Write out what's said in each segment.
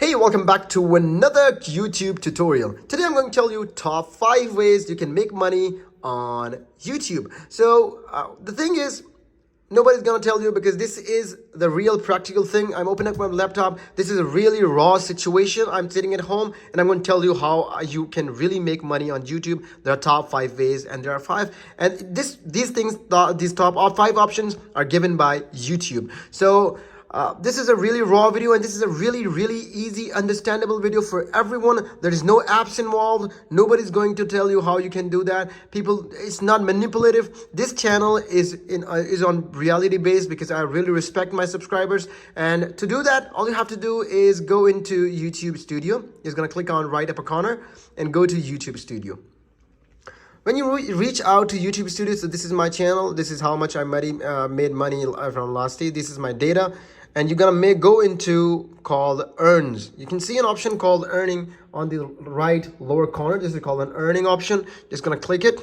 Hey, welcome back to another YouTube tutorial. Today I'm going to tell you top 5 ways you can make money on YouTube. So the thing is, nobody's going to tell you because this is the real practical thing. I'm opening up my laptop. This is a really raw situation. I'm sitting at home and I'm going to tell you how you can really make money on YouTube. There are top 5 ways and there are 5. And these top 5 options are given by YouTube. This is a really raw video and this is a really easy understandable video for everyone. There is no apps involved. Nobody's going to tell you how you can do that. It's not manipulative. This channel is on reality based because I really respect my subscribers. And to do that, all you have to do is go into YouTube Studio. You're going to click on right upper corner and go to YouTube Studio. When you reach out to YouTube Studio, so this is my channel. This is how much I made money from last day. This is my data. And you're gonna go into called earns. You can see an option called earning on the right lower corner. This is called an earning option. Just gonna click it.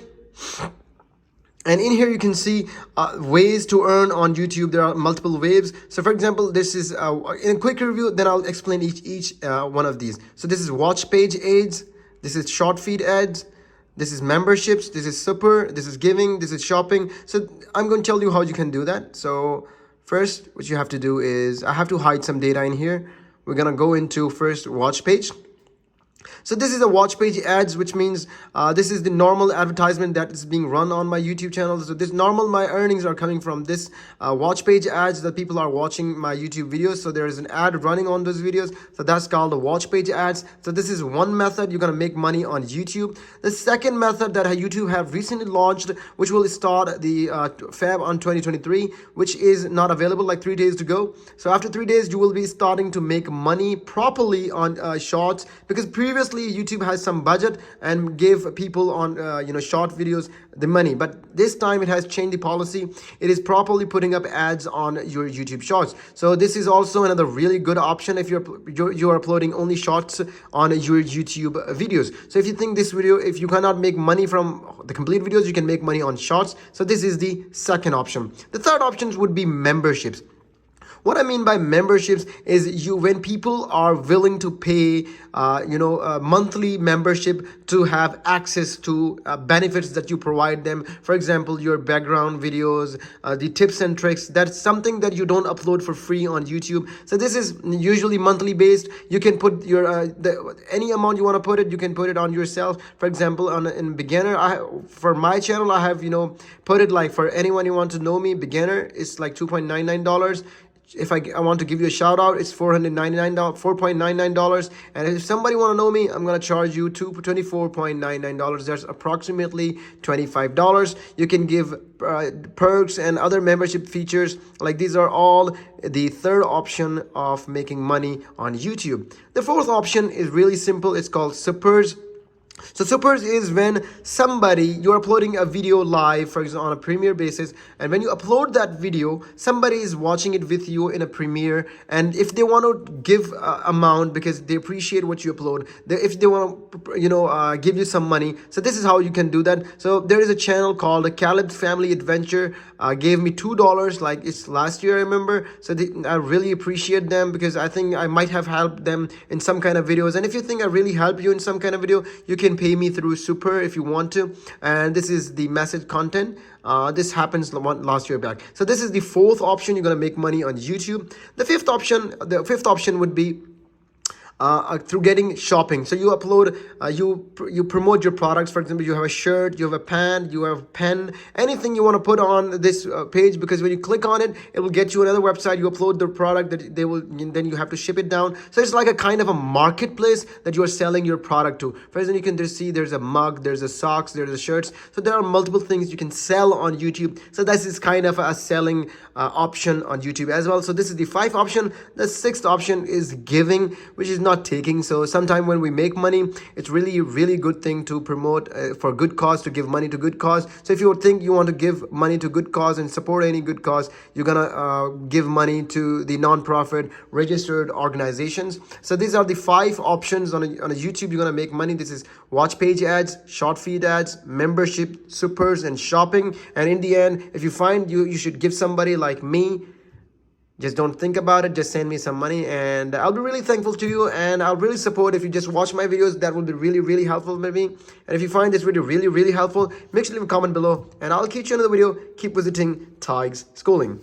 And in here you can see ways to earn on YouTube. There are multiple ways. So for example, this is in a quick review, then I'll explain each one of these. So this is watch page ads. This is short feed ads. This is memberships. This is super. This is giving. This is shopping. So I'm going to tell you how you can do that. So first, what you have to do is, I have to hide some data in here. We're going to go into first watch page. So this is a watch page ads, which means this is the normal advertisement that is being run on my YouTube channel. So my earnings are coming from this watch page ads that people are watching my YouTube videos. So there is an ad running on those videos. So that's called the watch page ads. So this is one method you're going to make money on YouTube. The second method that YouTube have recently launched, which will start the Feb on 2023, which is not available, like 3 days to go. So after 3 days, you will be starting to make money properly on shorts, because previously YouTube has some budget and gave people on short videos the money, but this time it has changed the policy. It is properly putting up ads on your YouTube shorts. So this is also another really good option if you're uploading only shorts on your YouTube videos. So if you think this video, if you cannot make money from the complete videos, you can make money on shorts. So this is the second option. The third option would be memberships. What I mean by memberships is when people are willing to pay, a monthly membership to have access to benefits that you provide them. For example, your background videos, the tips and tricks. That's something that you don't upload for free on YouTube. So this is usually monthly based. You can put your any amount you want to put it. You can put it on yourself. For example, in beginner, for my channel, I have put it like for anyone who want to know me. Beginner, it's like $2.99. If I want to give you a shout out, it's $4.99. And if somebody want to know me, I'm going to charge you $24.99. That's approximately $25. You can give perks and other membership features. Like these are all the third option of making money on YouTube. The fourth option is really simple. It's called supers. So supers is when you're uploading a video live, for example, on a Premiere basis, and when you upload that video, somebody is watching it with you in a Premiere, and if they want to give amount because they appreciate what you upload, if they want to give you some money, so this is how you can do that. So there is a channel called the Caleb Family Adventure, gave me $2, like it's last year, I remember. So I really appreciate them because I think I might have helped them in some kind of videos. And if you think I really help you in some kind of video, you can pay me through super if you want to. And this is the message content. This happens last year back. So this is the fourth option. You're going to make money on YouTube. The fifth option would be through getting shopping. So you upload, you promote your products. For example, you have a shirt, you have a pant, you have a pen, anything you want to put on this page, because when you click on it, it will get you another website. You upload the product that then you have to ship it down. So it's like a kind of a marketplace that you are selling your product to. For example, you can just see there's a mug, there's a socks, there's a shirts. So there are multiple things you can sell on YouTube. So this is kind of a selling option on YouTube as well. So this is the fifth option. The sixth option is giving, which is not taking. So sometime when we make money, it's really good thing to promote for good cause, to give money to good cause. So if you think you want to give money to good cause and support any good cause, you're gonna give money to the non-profit registered organizations. So these are the 5 options on a YouTube you're gonna make money. This is watch page ads, short feed ads, membership, supers, and shopping. And in the end, if you find you should give somebody like me Just don't think about it. Just send me some money and I'll be really thankful to you, and I'll really support if you just watch my videos. That will be really, really helpful with me. And if you find this video really, really helpful, make sure to leave a comment below and I'll catch you in another video. Keep visiting Tig's Schooling.